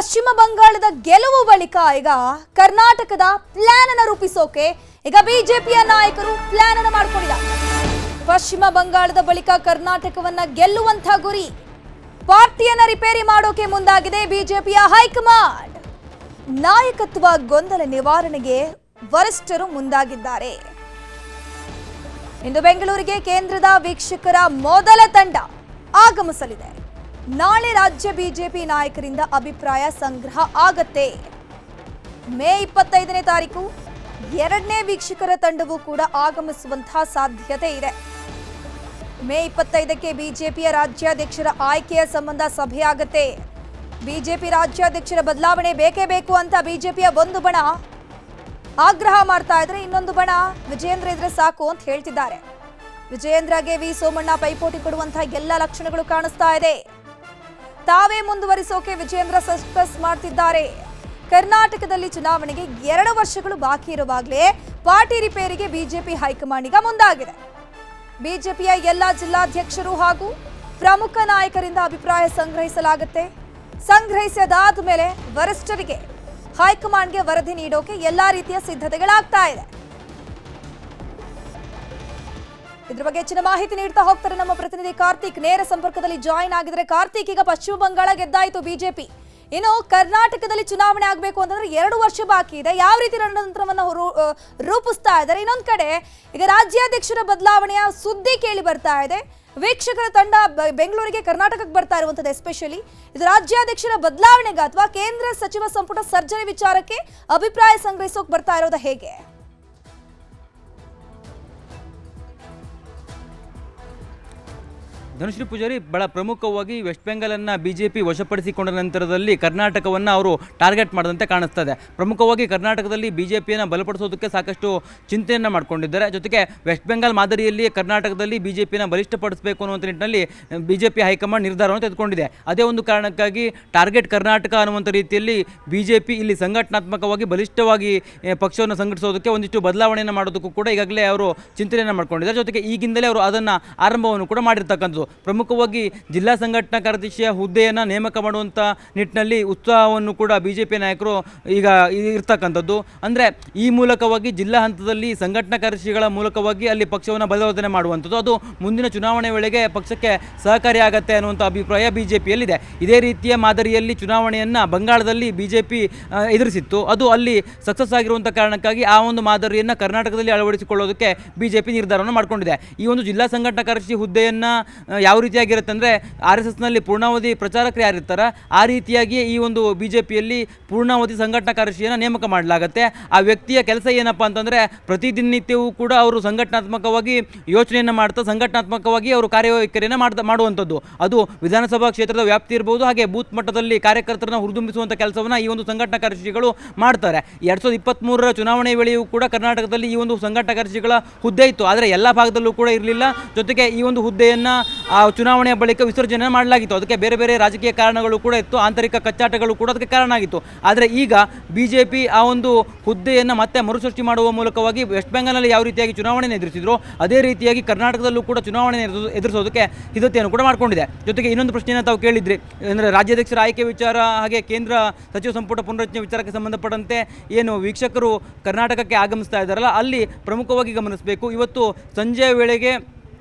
ಪಶ್ಚಿಮ ಬಂಗಾಳದ ಗೆಲುವು ಬಳಿಕ ಈಗ ಕರ್ನಾಟಕದ ಪ್ಲಾನ್ ಅನ್ನು ರೂಪಿಸೋಕೆ ಈಗ ಬಿಜೆಪಿಯ ನಾಯಕರು ಪ್ಲಾನ್ ಅನ್ನು ಮಾಡಿಕೊಂಡಿದ್ದಾರೆ. ಪಶ್ಚಿಮ ಬಂಗಾಳದ ಬಳಿಕ ಕರ್ನಾಟಕವನ್ನ ಗೆಲ್ಲುವಂತ ಗುರಿ ಪಾರ್ಟಿಯನ್ನ ರಿಪೇರಿ ಮಾಡೋಕೆ ಮುಂದಾಗಿದೆ ಬಿಜೆಪಿಯ ಹೈಕಮಾಂಡ್. ನಾಯಕತ್ವ ಗೊಂದಲ ನಿವಾರಣೆಗೆ ವರಿಷ್ಠರು ಮುಂದಾಗಿದ್ದಾರೆ. ಇಂದು ಬೆಂಗಳೂರಿಗೆ ಕೇಂದ್ರದ ವೀಕ್ಷಕರ ಮೊದಲ ತಂಡ ಆಗಮಿಸಲಿದೆ. ನಾಳೆ ರಾಜ್ಯ ಬಿಜೆಪಿ ನಾಯಕರಿಂದ ಅಭಿಪ್ರಾಯ ಸಂಗ್ರಹ ಆಗತ್ತೆ. ಮೇ 25ನೇ ತಾರೀಕು ಎರಡನೇ ವೀಕ್ಷಕರ ತಂಡವೂ ಕೂಡ ಆಗಮಿಸುವಂತಹ ಸಾಧ್ಯತೆ ಇದೆ. ಮೇ 25ಕ್ಕೆ ಬಿಜೆಪಿಯ ರಾಜ್ಯಾಧ್ಯಕ್ಷರ ಆಯ್ಕೆಯ ಸಂಬಂಧ ಸಭೆಯಾಗತ್ತೆ. ಬಿಜೆಪಿ ರಾಜ್ಯಾಧ್ಯಕ್ಷರ ಬದಲಾವಣೆ ಬೇಕೇ ಬೇಕು ಅಂತ ಬಿಜೆಪಿಯ ಒಂದು ಬಣ ಆಗ್ರಹ ಮಾಡ್ತಾ ಇದ್ರೆ, ಇನ್ನೊಂದು ಬಣ ವಿಜಯೇಂದ್ರ ಇದ್ರೆ ಸಾಕು ಅಂತ ಹೇಳ್ತಿದ್ದಾರೆ. ವಿಜಯೇಂದ್ರಗೆ ವಿ ಸೋಮಣ್ಣ ಪೈಪೋಟಿ ಕೊಡುವಂತಹ ಎಲ್ಲ ಲಕ್ಷಣಗಳು ಕಾಣಿಸ್ತಾ ಇದೆ. ತಾವೇ ಮುಂದುವರಿಸೋಕೆ ವಿಜಯೇಂದ್ರ ಸರ್ಕಸ್ ಮಾಡ್ತಿದ್ದಾರೆ. ಕರ್ನಾಟಕದಲ್ಲಿ ಚುನಾವಣೆಗೆ 2 ವರ್ಷಗಳು ಬಾಕಿ ಇರುವಾಗಲೇ ಪಾರ್ಟಿ ರಿಪೇರಿಗೆ ಬಿಜೆಪಿ ಹೈಕಮಾಂಡ್ ಈಗ ಮುಂದಾಗಿದೆ. ಬಿಜೆಪಿಯ ಎಲ್ಲ ಜಿಲ್ಲಾಧ್ಯಕ್ಷರು ಹಾಗೂ ಪ್ರಮುಖ ನಾಯಕರಿಂದ ಅಭಿಪ್ರಾಯ ಸಂಗ್ರಹಿಸಲಾಗುತ್ತೆ. ಸಂಗ್ರಹಿಸಿದಾದ ಮೇಲೆ ವರಿಷ್ಠರಿಗೆ ಹೈಕಮಾಂಡ್ಗೆ ವರದಿ ನೀಡೋಕೆ ಎಲ್ಲಾ ರೀತಿಯ ಸಿದ್ಧತೆಗಳಾಗ್ತಾ ಇದೆ. ಇದ್ರ ಬಗ್ಗೆ ಹೆಚ್ಚಿನ ಮಾಹಿತಿ ನೀಡ್ತಾ ಹೋಗ್ತಾರೆ ನಮ್ಮ ಪ್ರತಿನಿಧಿ ಕಾರ್ತಿಕ್. ನೇರ ಸಂಪರ್ಕದಲ್ಲಿ ಜಾಯಿನ್ ಆಗಿದ್ರೆ ಕಾರ್ತಿಕ್, ಈಗ ಪಶ್ಚಿಮ ಬಂಗಾಳ ಗೆದ್ದಾಯಿತು ಬಿಜೆಪಿ, ಇನ್ನು ಕರ್ನಾಟಕದಲ್ಲಿ ಚುನಾವಣೆ ಆಗಬೇಕು ಅಂತಂದ್ರೆ 2 ವರ್ಷ ಬಾಕಿ ಇದೆ. ಯಾವ ರೀತಿ ರಣತಂತ್ರವನ್ನು ರೂಪಿಸ್ತಾ ಇದ್ದಾರೆ? ಇನ್ನೊಂದು ಕಡೆ ಈಗ ರಾಜ್ಯಾಧ್ಯಕ್ಷರ ಬದಲಾವಣೆಯ ಸುದ್ದಿ ಕೇಳಿ ಬರ್ತಾ ಇದೆ. ವೀಕ್ಷಕರ ತಂಡ ಬೆಂಗಳೂರಿಗೆ ಕರ್ನಾಟಕಕ್ಕೆ ಬರ್ತಾ ಇರುವಂತದ್ದು ಎಸ್ಪೆಷಲಿ ಇದು ರಾಜ್ಯಾಧ್ಯಕ್ಷರ ಬದಲಾವಣೆಗೆ ಅಥವಾ ಕೇಂದ್ರ ಸಚಿವ ಸಂಪುಟ ಸರ್ಜರಿ ವಿಚಾರಕ್ಕೆ ಅಭಿಪ್ರಾಯ ಸಂಗ್ರಹಿಸೋಕೆ ಬರ್ತಾ ಇರೋದು ಹೇಗೆ? ಧನುಶ್ರೀ ಪೂಜಾರಿ, ಬಹಳ ಪ್ರಮುಖವಾಗಿ ವೆಸ್ಟ್ ಬೆಂಗಾಲನ್ನು ಬಿಜೆಪಿ ವಶಪಡಿಸಿಕೊಂಡ ನಂತರದಲ್ಲಿ ಕರ್ನಾಟಕವನ್ನು ಅವರು ಟಾರ್ಗೆಟ್ ಮಾಡಿದಂತೆ ಕಾಣಿಸ್ತದೆ. ಪ್ರಮುಖವಾಗಿ ಕರ್ನಾಟಕದಲ್ಲಿ ಬಿಜೆಪಿಯನ್ನು ಬಲಪಡಿಸೋದಕ್ಕೆ ಸಾಕಷ್ಟು ಚಿಂತೆಯನ್ನು ಮಾಡಿಕೊಂಡಿದ್ದಾರೆ. ಜೊತೆಗೆ ವೆಸ್ಟ್ ಬೆಂಗಾಲ್ ಮಾದರಿಯಲ್ಲಿ ಕರ್ನಾಟಕದಲ್ಲಿ ಬಿಜೆಪಿಯನ್ನು ಬಲಿಷ್ಠಪಡಿಸಬೇಕು ಅನ್ನುವಂಥ ನಿಟ್ಟಿನಲ್ಲಿ ಬಿಜೆಪಿ ಹೈಕಮಾಂಡ್ ನಿರ್ಧಾರವನ್ನು ತೆಗೆದುಕೊಂಡಿದೆ. ಅದೇ ಒಂದು ಕಾರಣಕ್ಕಾಗಿ ಟಾರ್ಗೆಟ್ ಕರ್ನಾಟಕ ಅನ್ನುವಂಥ ರೀತಿಯಲ್ಲಿ ಬಿಜೆಪಿ ಇಲ್ಲಿ ಸಂಘಟನಾತ್ಮಕವಾಗಿ ಬಲಿಷ್ಠವಾಗಿ ಪಕ್ಷವನ್ನು ಸಂಘಟಿಸೋದಕ್ಕೆ ಒಂದಿಷ್ಟು ಬದಲಾವಣೆಯನ್ನು ಮಾಡೋದಕ್ಕೂ ಕೂಡ ಈಗಾಗಲೇ ಅವರು ಚಿಂತನೆಯನ್ನು ಮಾಡ್ಕೊಂಡಿದ್ದಾರೆ. ಜೊತೆಗೆ ಈಗಿಂದಲೇ ಅವರು ಅದನ್ನು ಆರಂಭವನ್ನು ಕೂಡ ಮಾಡಿರ್ತಕ್ಕಂಥದ್ದು. ಪ್ರಮುಖವಾಗಿ ಜಿಲ್ಲಾ ಸಂಘಟನಾ ಕಾರ್ಯದರ್ಶಿಯ ಹುದ್ದೆಯನ್ನು ನೇಮಕ ಮಾಡುವಂಥ ನಿಟ್ಟಿನಲ್ಲಿ ಉತ್ಸಾಹವನ್ನು ಕೂಡ ಬಿಜೆಪಿ ನಾಯಕರು ಈಗ ಇರ್ತಕ್ಕಂಥದ್ದು. ಅಂದರೆ ಈ ಮೂಲಕವಾಗಿ ಜಿಲ್ಲಾ ಹಂತದಲ್ಲಿ ಸಂಘಟನಾ ಕಾರ್ಯದರ್ಶಿಗಳ ಮೂಲಕವಾಗಿ ಅಲ್ಲಿ ಪಕ್ಷವನ್ನು ಬಲವರ್ಧನೆ ಮಾಡುವಂಥದ್ದು, ಅದು ಮುಂದಿನ ಚುನಾವಣೆ ವೇಳೆಗೆ ಪಕ್ಷಕ್ಕೆ ಸಹಕಾರಿಯಾಗತ್ತೆ ಅನ್ನುವಂಥ ಅಭಿಪ್ರಾಯ ಬಿಜೆಪಿಯಲ್ಲಿದೆ. ಇದೇ ರೀತಿಯ ಮಾದರಿಯಲ್ಲಿ ಚುನಾವಣೆಯನ್ನು ಬಂಗಾಳದಲ್ಲಿ ಬಿಜೆಪಿ ಎದುರಿಸಿತ್ತು. ಅದು ಅಲ್ಲಿ ಸಕ್ಸಸ್ ಆಗಿರುವಂಥ ಕಾರಣಕ್ಕಾಗಿ ಆ ಒಂದು ಮಾದರಿಯನ್ನು ಕರ್ನಾಟಕದಲ್ಲಿ ಅಳವಡಿಸಿಕೊಳ್ಳೋದಕ್ಕೆ ಬಿಜೆಪಿ ನಿರ್ಧಾರವನ್ನು ಮಾಡಿಕೊಂಡಿದೆ. ಈ ಒಂದು ಜಿಲ್ಲಾ ಸಂಘಟನಾ ಕಾರ್ಯದರ್ಶಿ ಹುದ್ದೆಯನ್ನು ಯಾವ ರೀತಿಯಾಗಿರುತ್ತೆ ಅಂದರೆ RSSನಲ್ಲಿ ಪೂರ್ಣಾವಧಿ ಪ್ರಚಾರಕರು ಯಾರಿರ್ತಾರೆ ಆ ರೀತಿಯಾಗಿಯೇ ಈ ಒಂದು ಬಿಜೆಪಿಯಲ್ಲಿ ಪೂರ್ಣಾವಧಿ ಸಂಘಟನಾ ಕಾರ್ಯದರ್ಶಿಯನ್ನು ನೇಮಕ ಮಾಡಲಾಗುತ್ತೆ. ಆ ವ್ಯಕ್ತಿಯ ಕೆಲಸ ಏನಪ್ಪ ಅಂತಂದರೆ ಪ್ರತಿದಿನನಿತ್ಯವೂ ಕೂಡ ಅವರು ಸಂಘಟನಾತ್ಮಕವಾಗಿ ಯೋಚನೆಯನ್ನು ಮಾಡ್ತಾ ಸಂಘಟನಾತ್ಮಕವಾಗಿ ಅವರು ಕಾರ್ಯವೈಖರಿಯನ್ನು ಮಾಡುವಂಥದ್ದು. ಅದು ವಿಧಾನಸಭಾ ಕ್ಷೇತ್ರದ ವ್ಯಾಪ್ತಿ ಇರ್ಬೋದು, ಹಾಗೆ ಬೂತ್ ಮಟ್ಟದಲ್ಲಿ ಕಾರ್ಯಕರ್ತರನ್ನು ಹುರಿದುಂಬಿಸುವಂಥ ಕೆಲಸವನ್ನು ಈ ಒಂದು ಸಂಘಟನಾ ಕಾರ್ಯದರ್ಶಿಗಳು ಮಾಡ್ತಾರೆ. 2023ರ ಚುನಾವಣೆ ವೇಳೆಯೂ ಕೂಡ ಕರ್ನಾಟಕದಲ್ಲಿ ಈ ಒಂದು ಸಂಘಟನಾ ಕಾರ್ಯದರ್ಶಿಗಳ ಹುದ್ದೆ ಇತ್ತು, ಆದರೆ ಎಲ್ಲ ಭಾಗದಲ್ಲೂ ಕೂಡ ಇರಲಿಲ್ಲ. ಜೊತೆಗೆ ಈ ಒಂದು ಹುದ್ದೆಯನ್ನು ಆ ಚುನಾವಣೆಯ ಬಳಿಕ ವಿಸರ್ಜನೆ ಮಾಡಲಾಗಿತ್ತು. ಅದಕ್ಕೆ ಬೇರೆ ಬೇರೆ ರಾಜಕೀಯ ಕಾರಣಗಳು ಕೂಡ ಇತ್ತು, ಆಂತರಿಕ ಕಚ್ಚಾಟಗಳು ಕೂಡ ಅದಕ್ಕೆ ಕಾರಣ ಆಗಿತ್ತು. ಆದರೆ ಈಗ ಬಿಜೆಪಿ ಆ ಒಂದು ಹುದ್ದೆಯನ್ನು ಮತ್ತೆ ಮರುಸೃಷ್ಟಿ ಮಾಡುವ ಮೂಲಕವಾಗಿ ವೆಸ್ಟ್ ಬೆಂಗಾಲ್ನಲ್ಲಿ ಯಾವ ರೀತಿಯಾಗಿ ಚುನಾವಣೆಯನ್ನು ಎದುರಿಸಿದ್ರು ಅದೇ ರೀತಿಯಾಗಿ ಕರ್ನಾಟಕದಲ್ಲೂ ಕೂಡ ಚುನಾವಣೆ ಎದುರಿಸೋದಕ್ಕೆ ಸಿದ್ಧತೆಯನ್ನು ಕೂಡ ಮಾಡಿಕೊಂಡಿದೆ. ಜೊತೆಗೆ ಇನ್ನೊಂದು ಪ್ರಶ್ನೆಯನ್ನು ತಾವು ಕೇಳಿದ್ರಿ, ಅಂದರೆ ರಾಜ್ಯಾಧ್ಯಕ್ಷರ ಆಯ್ಕೆ ವಿಚಾರ ಹಾಗೆ ಕೇಂದ್ರ ಸಚಿವ ಸಂಪುಟ ಪುನರಚನೆ ವಿಚಾರಕ್ಕೆ ಸಂಬಂಧಪಟ್ಟಂತೆ ಏನು ವೀಕ್ಷಕರು ಕರ್ನಾಟಕಕ್ಕೆ ಆಗಮಿಸ್ತಾ ಇದ್ದಾರಲ್ಲ, ಅಲ್ಲಿ ಪ್ರಮುಖವಾಗಿ ಗಮನಿಸಬೇಕು. ಇವತ್ತು ಸಂಜೆಯ ವೇಳೆಗೆ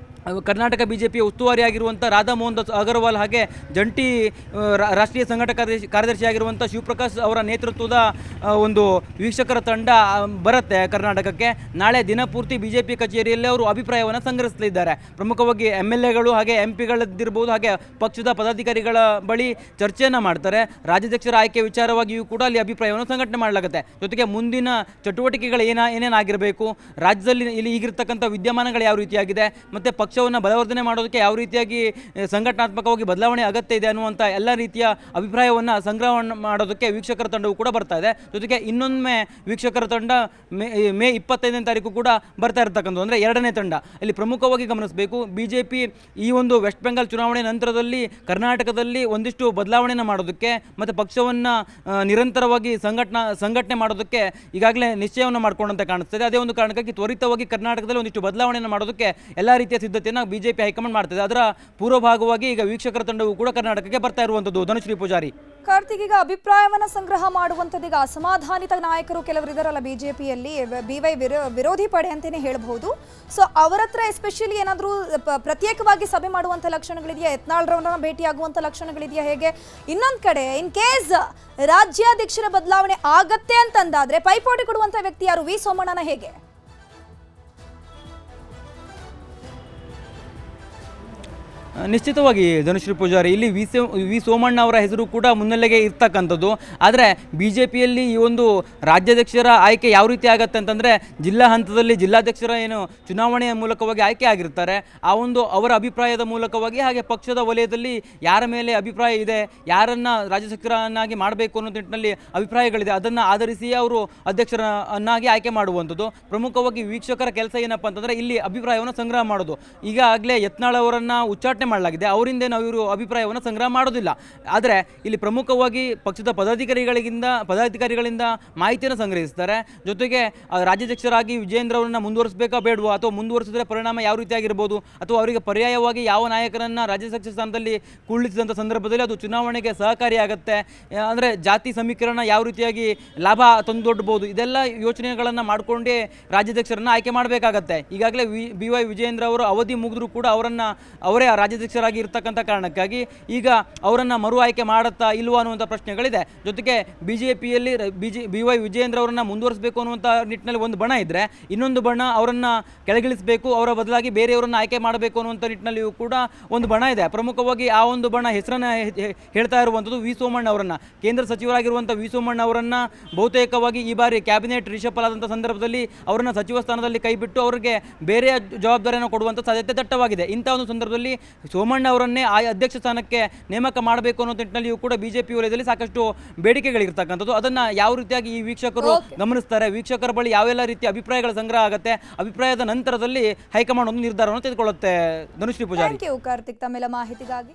ಕರ್ನಾಟಕ ಬಿಜೆಪಿಯ ಉಸ್ತುವಾರಿಯಾಗಿರುವಂಥ ರಾಧಾ ಮೋಹನ್ ದಾಸ್ ಅಗರ್ವಾಲ್ ಹಾಗೆ ಜಂಟಿ ರಾಷ್ಟ್ರೀಯ ಸಂಘಟಕ ಕಾರ್ಯದರ್ಶಿಯಾಗಿರುವಂಥ ಶಿವಪ್ರಕಾಶ್ ಅವರ ನೇತೃತ್ವದ ಒಂದು ವೀಕ್ಷಕರ ತಂಡ ಬರುತ್ತೆ ಕರ್ನಾಟಕಕ್ಕೆ. ನಾಳೆ ದಿನಪೂರ್ತಿ ಬಿಜೆಪಿ ಕಚೇರಿಯಲ್ಲಿ ಅವರು ಅಭಿಪ್ರಾಯವನ್ನು ಸಂಗ್ರಹಿಸಲಿದ್ದಾರೆ. ಪ್ರಮುಖವಾಗಿ MLAಗಳು ಹಾಗೆ MP ಗಳದ್ದಿರ್ಬೋದು, ಹಾಗೆ ಪಕ್ಷದ ಪದಾಧಿಕಾರಿಗಳ ಬಳಿ ಚರ್ಚೆಯನ್ನು ಮಾಡ್ತಾರೆ. ರಾಜ್ಯಾಧ್ಯಕ್ಷರ ಆಯ್ಕೆ ವಿಚಾರವಾಗಿಯೂ ಕೂಡ ಅಲ್ಲಿ ಅಭಿಪ್ರಾಯವನ್ನು ಸಂಘಟನೆ ಮಾಡಲಾಗುತ್ತೆ. ಜೊತೆಗೆ ಮುಂದಿನ ಚಟುವಟಿಕೆಗಳು ಏನೇನಾಗಿರಬೇಕು, ರಾಜ್ಯದಲ್ಲಿ ಇಲ್ಲಿ ಈಗಿರ್ತಕ್ಕಂಥ ವಿದ್ಯಮಾನಗಳು ಯಾವ ರೀತಿಯಾಗಿದೆ, ಮತ್ತು ಪಕ್ಷವನ್ನು ಬಲವರ್ಧನೆ ಮಾಡೋದಕ್ಕೆ ಯಾವ ರೀತಿಯಾಗಿ ಸಂಘಟನಾತ್ಮಕವಾಗಿ ಬದಲಾವಣೆ ಅಗತ್ಯ ಇದೆ ಅನ್ನುವಂಥ ಎಲ್ಲ ರೀತಿಯ ಅಭಿಪ್ರಾಯವನ್ನು ಸಂಗ್ರಹವನ್ನು ಮಾಡೋದಕ್ಕೆ ವೀಕ್ಷಕರ ತಂಡವು ಕೂಡ ಬರ್ತಾ ಇದೆ. ಜೊತೆಗೆ ಇನ್ನೊಮ್ಮೆ ವೀಕ್ಷಕರ ತಂಡ ಮೇ 25ನೇ ತಾರೀಕು ಕೂಡ ಬರ್ತಾ ಇರತಕ್ಕಂಥದ್ದು, ಅಂದರೆ ಎರಡನೇ ತಂಡ. ಇಲ್ಲಿ ಪ್ರಮುಖವಾಗಿ ಗಮನಿಸಬೇಕು, ಬಿಜೆಪಿ ಈ ಒಂದು ವೆಸ್ಟ್ ಬೆಂಗಾಲ್ ಚುನಾವಣೆ ನಂತರದಲ್ಲಿ ಕರ್ನಾಟಕದಲ್ಲಿ ಒಂದಿಷ್ಟು ಬದಲಾವಣೆಯನ್ನು ಮಾಡೋದಕ್ಕೆ ಮತ್ತು ಪಕ್ಷವನ್ನು ನಿರಂತರವಾಗಿ ಸಂಘಟನೆ ಮಾಡೋದಕ್ಕೆ ಈಗಾಗಲೇ ನಿಶ್ಚಯವನ್ನು ಮಾಡಿಕೊಂಡಂತೆ ಕಾಣಿಸ್ತದೆ. ಅದೇ ಒಂದು ಕಾರಣಕ್ಕಾಗಿ ತ್ವರಿತವಾಗಿ ಕರ್ನಾಟಕದಲ್ಲಿ ಒಂದಿಷ್ಟು ಬದಲಾವಣೆಯನ್ನು ಮಾಡೋದಕ್ಕೆ ಎಲ್ಲ ರೀತಿಯ ಸಿದ್ಧತೆ ಸಿದ್ಧತೆಯನ್ನು ಬಿಜೆಪಿ ಹೈಕಮಾಂಡ್ ಮಾಡ್ತಿದೆ. ಅದರ ಪೂರ್ವಭಾಗವಾಗಿ ಈಗ ವೀಕ್ಷಕರ ತಂಡವು ಕೂಡ ಕರ್ನಾಟಕಕ್ಕೆ ಬರ್ತಾ ಇರುವಂಥದ್ದು. ಧನುಶ್ರೀ ಪೂಜಾರಿ. ಕಾರ್ತಿಕ್, ಈಗ ಅಭಿಪ್ರಾಯವನ್ನ ಸಂಗ್ರಹ ಮಾಡುವಂಥದ್ದು ಈಗ ಅಸಮಾಧಾನಿತ ನಾಯಕರು ಕೆಲವರು ಇದಾರಲ್ಲ ಬಿಜೆಪಿಯಲ್ಲಿ, BY ವಿರೋಧಿ ಪಡೆ ಅಂತಾನೆ ಹೇಳ್ಬಹುದು. ಸೊ ಅವರ ಹತ್ರ ಎಸ್ಪೆಷಲಿ ಏನಾದರೂ ಪ್ರತ್ಯೇಕವಾಗಿ ಸಭೆ ಮಾಡುವಂಥ ಲಕ್ಷಣಗಳಿದೆಯಾ? ಯತ್ನಾಳ್ರವ್ರನ್ನ ಭೇಟಿಯಾಗುವಂಥ ಲಕ್ಷಣಗಳಿದೆಯಾ? ಹೇಗೆ? ಇನ್ನೊಂದು ಕಡೆ ಇನ್ ಕೇಸ್ ರಾಜ್ಯಾಧ್ಯಕ್ಷರ ಬದಲಾವಣೆ ಆಗತ್ತೆ ಅಂತಂದಾದ್ರೆ ಪೈಪೋಟಿ ಕೊಡುವಂಥ ವ್ಯಕ್ತಿ ಯಾರು? ವಿ ಸೋಮಣ್ಣನ ಹೇಗೆ? ನಿಶ್ಚಿತವಾಗಿ ಧನುಶ್ರೀ ಪೂಜಾರಿ, ಇಲ್ಲಿ ವಿ ಸೋಮಣ್ಣ ಅವರ ಹೆಸರು ಕೂಡ ಮುನ್ನೆಲೆಗೆ ಇರ್ತಕ್ಕಂಥದ್ದು. ಆದರೆ BJPಯಲ್ಲಿ ಈ ಒಂದು ರಾಜ್ಯಾಧ್ಯಕ್ಷರ ಆಯ್ಕೆ ಯಾವ ರೀತಿ ಆಗುತ್ತೆ ಅಂತಂದರೆ, ಜಿಲ್ಲಾ ಹಂತದಲ್ಲಿ ಜಿಲ್ಲಾಧ್ಯಕ್ಷರ ಏನು ಚುನಾವಣೆಯ ಮೂಲಕವಾಗಿ ಆಯ್ಕೆ ಆಗಿರ್ತಾರೆ, ಆ ಒಂದು ಅವರ ಅಭಿಪ್ರಾಯದ ಮೂಲಕವಾಗಿ, ಹಾಗೆ ಪಕ್ಷದ ವಲಯದಲ್ಲಿ ಯಾರ ಮೇಲೆ ಅಭಿಪ್ರಾಯ ಇದೆ, ಯಾರನ್ನು ರಾಜ್ಯಾಧ್ಯಕ್ಷರನ್ನಾಗಿ ಮಾಡಬೇಕು ಅನ್ನೋ ನಿಟ್ಟಿನಲ್ಲಿ ಅಭಿಪ್ರಾಯಗಳಿದೆ, ಅದನ್ನು ಆಧರಿಸಿ ಅವರು ಅಧ್ಯಕ್ಷರನ್ನಾಗಿ ಆಯ್ಕೆ ಮಾಡುವಂಥದ್ದು. ಪ್ರಮುಖವಾಗಿ ವೀಕ್ಷಕರ ಕೆಲಸ ಏನಪ್ಪ ಅಂತಂದರೆ ಇಲ್ಲಿ ಅಭಿಪ್ರಾಯವನ್ನು ಸಂಗ್ರಹ ಮಾಡೋದು. ಈಗಾಗಲೇ ಯತ್ನಾಳ್ ಅವರನ್ನು ಉಚ್ಚಾಟನೆ ಮಾಡಲಾಗಿದೆ, ಅವರಿಂದ ನಾವು ಇವರು ಅಭಿಪ್ರಾಯವನ್ನು ಸಂಗ್ರಹ ಮಾಡೋದಿಲ್ಲ. ಆದರೆ ಇಲ್ಲಿ ಪ್ರಮುಖವಾಗಿ ಪಕ್ಷದ ಪದಾಧಿಕಾರಿಗಳಿಂದ ಮಾಹಿತಿಯನ್ನು ಸಂಗ್ರಹಿಸ್ತಾರೆ. ಜೊತೆಗೆ ರಾಜ್ಯಾಧ್ಯಕ್ಷರಾಗಿ ವಿಜಯೇಂದ್ರ ಅವರನ್ನು ಮುಂದುವರಿಸಬೇಕಾ ಬೇಡವಾ, ಅಥವಾ ಮುಂದುವರಿಸಿದ್ರೆ ಪರಿಣಾಮ ಯಾವ ರೀತಿಯಾಗಿರ್ಬೋದು, ಅಥವಾ ಅವರಿಗೆ ಪರ್ಯಾಯವಾಗಿ ಯಾವ ನಾಯಕರನ್ನು ರಾಜ್ಯಾಧ್ಯಕ್ಷ ಸ್ಥಾನದಲ್ಲಿ ಕುಳ್ಳಿಸಿದಂಥ ಸಂದರ್ಭದಲ್ಲಿ ಅದು ಚುನಾವಣೆಗೆ ಸಹಕಾರಿಯಾಗುತ್ತೆ, ಅಂದರೆ ಜಾತಿ ಸಮೀಕರಣ ಯಾವ ರೀತಿಯಾಗಿ ಲಾಭ ತಂದೊಡ್ಬೋದು, ಇದೆಲ್ಲ ಯೋಚನೆಗಳನ್ನು ಮಾಡಿಕೊಂಡೇ ರಾಜ್ಯಾಧ್ಯಕ್ಷರನ್ನು ಆಯ್ಕೆ ಮಾಡಬೇಕಾಗತ್ತೆ. ಈಗಾಗಲೇ BY ವಿಜಯೇಂದ್ರ ಅವರು ಅವಧಿ ಮುಗಿದ್ರೂ ಕೂಡ ಅವರೇ ರಾಜ್ಯಾಧ್ಯಕ್ಷರಾಗಿ ಇರ್ತಕ್ಕಂಥ ಕಾರಣಕ್ಕಾಗಿ ಈಗ ಅವರನ್ನು ಮರು ಆಯ್ಕೆ ಮಾಡುತ್ತಾ ಇಲ್ವಾ ಅನ್ನುವಂಥ ಪ್ರಶ್ನೆಗಳಿದೆ. ಜೊತೆಗೆ BJPಯಲ್ಲಿ BY ವಿಜಯೇಂದ್ರ ಅವರನ್ನು ಮುಂದುವರಿಸಬೇಕು ಅನ್ನುವಂಥ ನಿಟ್ಟಿನಲ್ಲಿ ಒಂದು ಬಣ ಇದ್ದರೆ, ಇನ್ನೊಂದು ಬಣ ಅವರನ್ನು ಕೆಳಗಿಳಿಸಬೇಕು, ಅವರ ಬದಲಾಗಿ ಬೇರೆಯವರನ್ನು ಆಯ್ಕೆ ಮಾಡಬೇಕು ಅನ್ನುವಂಥ ನಿಟ್ಟಿನಲ್ಲಿಯೂ ಕೂಡ ಒಂದು ಬಣ ಇದೆ. ಪ್ರಮುಖವಾಗಿ ಆ ಒಂದು ಬಣ ಹೆಸರನ್ನು ಹೇಳ್ತಾ ಇರುವಂಥದ್ದು ವಿ ಸೋಮಣ್ಣ ಅವರನ್ನು. ಕೇಂದ್ರ ಸಚಿವರಾಗಿರುವಂಥ ವಿ ಸೋಮಣ್ಣ ಅವರನ್ನು ಬಹುತೇಕವಾಗಿ ಈ ಬಾರಿ ಕ್ಯಾಬಿನೆಟ್ ರಿಷಫಲ್ ಆದಂಥ ಸಂದರ್ಭದಲ್ಲಿ ಅವರನ್ನು ಸಚಿವ ಸ್ಥಾನದಲ್ಲಿ ಕೈಬಿಟ್ಟು ಅವರಿಗೆ ಬೇರೆ ಜವಾಬ್ದಾರಿಯನ್ನು ಕೊಡುವಂಥ ಸಾಧ್ಯತೆ ದಟ್ಟವಾಗಿದೆ. ಇಂಥ ಒಂದು ಸಂದರ್ಭದಲ್ಲಿ ಸೋಮಣ್ಣ ಅವರನ್ನೇ ಆ ಅಧ್ಯಕ್ಷ ಸ್ಥಾನಕ್ಕೆ ನೇಮಕ ಮಾಡಬೇಕು ಅನ್ನೋ ನಿಟ್ಟಿನಲ್ಲಿಯೂ ಕೂಡ BJP ವಲಯದಲ್ಲಿ ಸಾಕಷ್ಟು ಬೇಡಿಕೆಗಳಿರ್ತಕ್ಕಂಥದ್ದು. ಅದನ್ನು ಯಾವ ರೀತಿಯಾಗಿ ಈ ವೀಕ್ಷಕರು ಗಮನಿಸ್ತಾರೆ, ವೀಕ್ಷಕರ ಬಳಿ ಯಾವೆಲ್ಲ ರೀತಿಯ ಅಭಿಪ್ರಾಯಗಳ ಸಂಗ್ರಹ ಆಗುತ್ತೆ, ಅಭಿಪ್ರಾಯದ ನಂತರದಲ್ಲಿ ಹೈಕಮಾಂಡ್ ಒಂದು ನಿರ್ಧಾರವನ್ನು ತೆಗೆದುಕೊಳ್ಳುತ್ತೆ. ಧನುಶ್ರೀ ಪೂಜಾರಿ. ಥ್ಯಾಂಕ್ ಯು ಕಾರ್ತಿಕ್ ತಮ್ಮೆಲ್ಲ ಮಾಹಿತಿಗಾಗಿ.